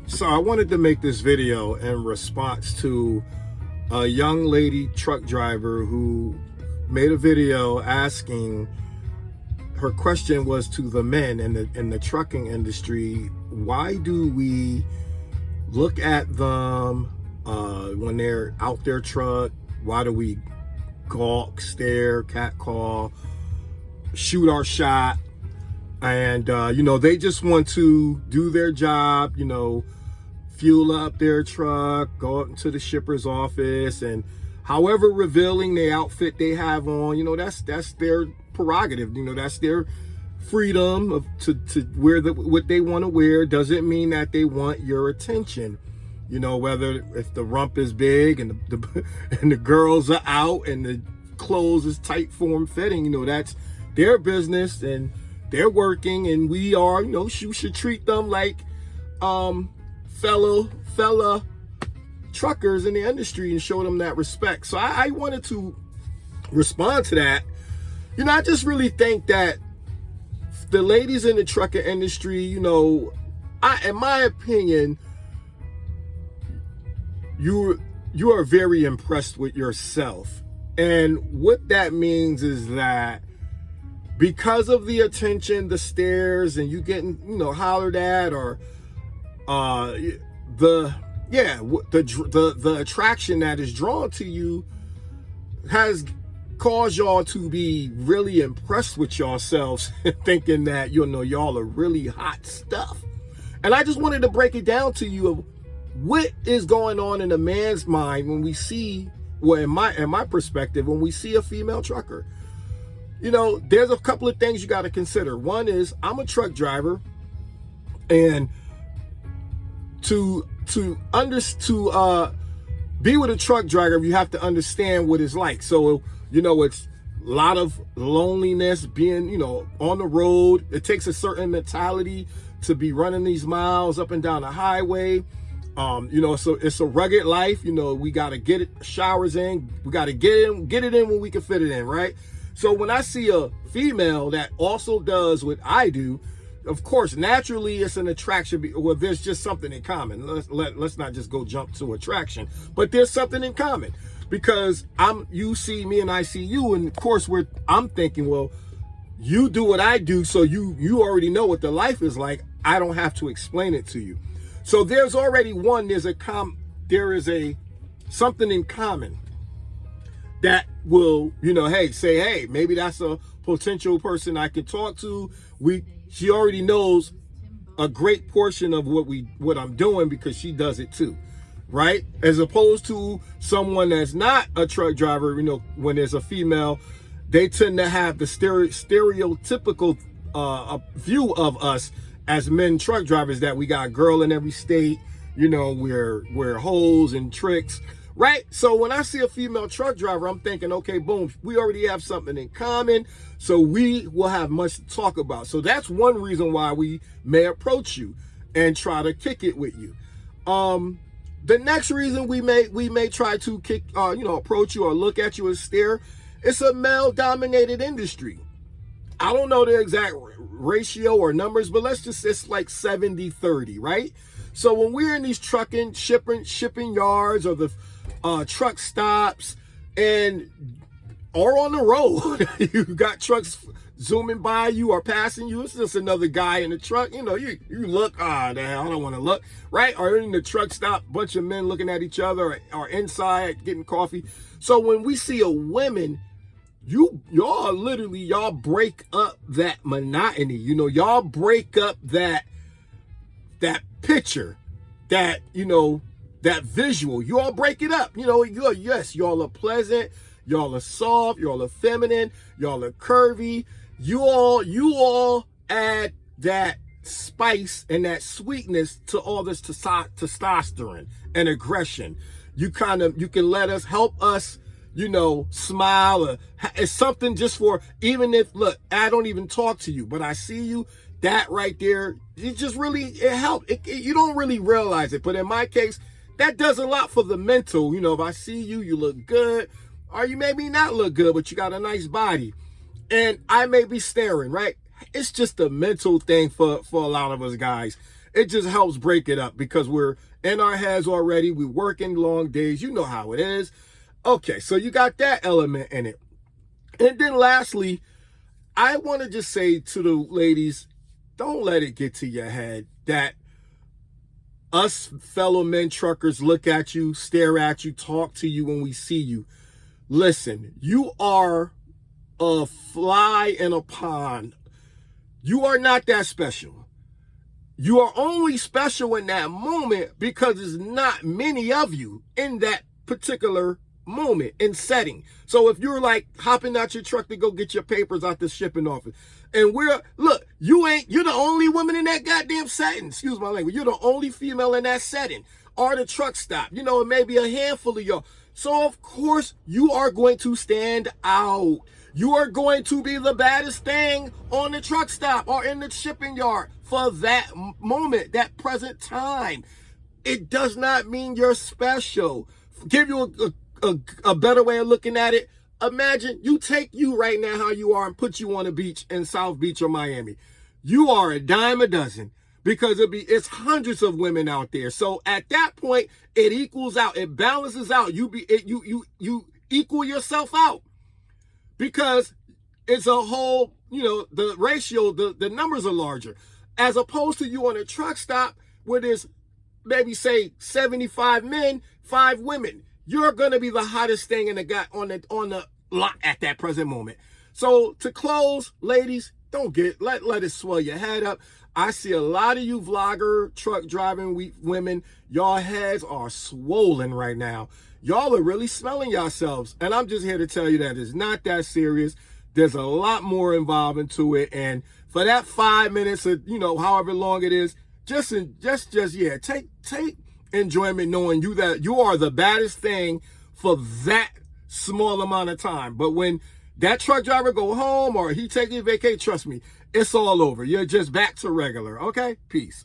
So I wanted to make this video in response to a young lady truck driver who made a video asking, her question was to the men in the trucking industry, why do we look at them when they're out their truck? Why do we gawk, stare, catcall, shoot our shot? And they just want to do their job, fuel up their truck, go up into the shipper's office, and however revealing the outfit they have on, that's their prerogative. That's their freedom to wear what they want to wear. Doesn't mean that they want your attention. Whether if the rump is big and the girls are out and the clothes is tight form fitting, that's their business and they're working, and we are, you should treat them like fella truckers in the industry and show them that respect. So I wanted to respond to that. I just really think that the ladies in the trucking industry, in my opinion, you are very impressed with yourself. And what that means is that because of the attention, the stares, and you getting, hollered at, or the attraction that is drawn to you has caused y'all to be really impressed with yourselves, thinking that y'all are really hot stuff. And I just wanted to break it down to you of what is going on in a man's mind when we see, in my perspective, when we see a female trucker. There's a couple of things you got to consider. One is, I'm a truck driver, and to be with a truck driver, you have to understand what it's like. So, it's a lot of loneliness being, on the road. It takes a certain mentality to be running these miles up and down the highway. So it's a rugged life. We got to get showers in. We got to get it in when we can fit it in, right? So when I see a female that also does what I do, of course, naturally it's an attraction. Well, there's just something in common. Let's not just go jump to attraction, but there's something in common, because you see me and I see you, and of course I'm thinking, well, you do what I do, so you already know what the life is like. I don't have to explain it to you. So there's already there is something in common that will, hey, maybe that's a potential person I can talk to. She already knows a great portion of what I'm doing because she does it too, right? As opposed to someone that's not a truck driver, when there's a female, they tend to have the stereotypical view of us as men truck drivers, that we got a girl in every state, we're hoes and tricks, right? So when I see a female truck driver, I'm thinking, okay, boom, we already have something in common, so we will have much to talk about. So that's one reason why we may approach you and try to kick it with you. The next reason we may try to approach you or look at you and stare, it's a male-dominated industry. I don't know the exact ratio or numbers, but it's like 70-30, right? So when we're in these shipping yards, or the truck stops, and or on the road, you got trucks zooming by you or passing you, it's just another guy in the truck. You look, the hell, I don't want to look, right? Or in the truck stop, bunch of men looking at each other, or inside getting coffee. So when we see a woman, y'all break up that monotony. Y'all break up that picture, that visual. You all break it up. Yes, y'all are pleasant, y'all are soft, y'all are feminine, y'all are curvy. You all add that spice and that sweetness to all this testosterone and aggression. You can help us, smile, or it's something just for, even if, look, I don't even talk to you, but I see you, that right there, it helps. You don't really realize it, but in my case, that does a lot for the mental. If I see you, you look good, or you maybe not look good, but you got a nice body, and I may be staring, right? It's just a mental thing for a lot of us guys. It just helps break it up because we're in our heads already. We're working long days. You know how it is. Okay, so you got that element in it. And then lastly, I want to just say to the ladies, don't let it get to your head that us fellow men truckers look at you, stare at you, talk to you when we see you. Listen, you are a fly in a pond. You are not that special. You are only special in that moment because there's not many of you in that particular moment and setting. So if you're like hopping out your truck to go get your papers out the shipping office, and you're the only woman in that goddamn setting. Excuse my language. You're the only female in that setting. Or the truck stop. You know, it may be a handful of y'all. So of course you are going to stand out. You are going to be the baddest thing on the truck stop or in the shipping yard for that moment, that present time. It does not mean you're special. Give you a better way of looking at it. Imagine you take you right now how you are and put you on a beach in South Beach or Miami. You are a dime a dozen because it's hundreds of women out there. So at that point, it equals out. It balances out. You equal yourself out because it's a whole, the ratio, the numbers are larger as opposed to you on a truck stop where there's maybe say 75 men, 5 women. You're going to be the hottest thing in the on the lot at that present moment. So to close, ladies, don't let it swell your head up. I see a lot of you vlogger, truck driving women, y'all heads are swollen right now. Y'all are really smelling yourselves. And I'm just here to tell you that it's not that serious. There's a lot more involved into it. And for that 5 minutes of, however long it is, take enjoyment knowing that you are the baddest thing for that small amount of time. But when that truck driver go home or he take his vacation, trust me, it's all over. You're just back to regular. Okay? Peace.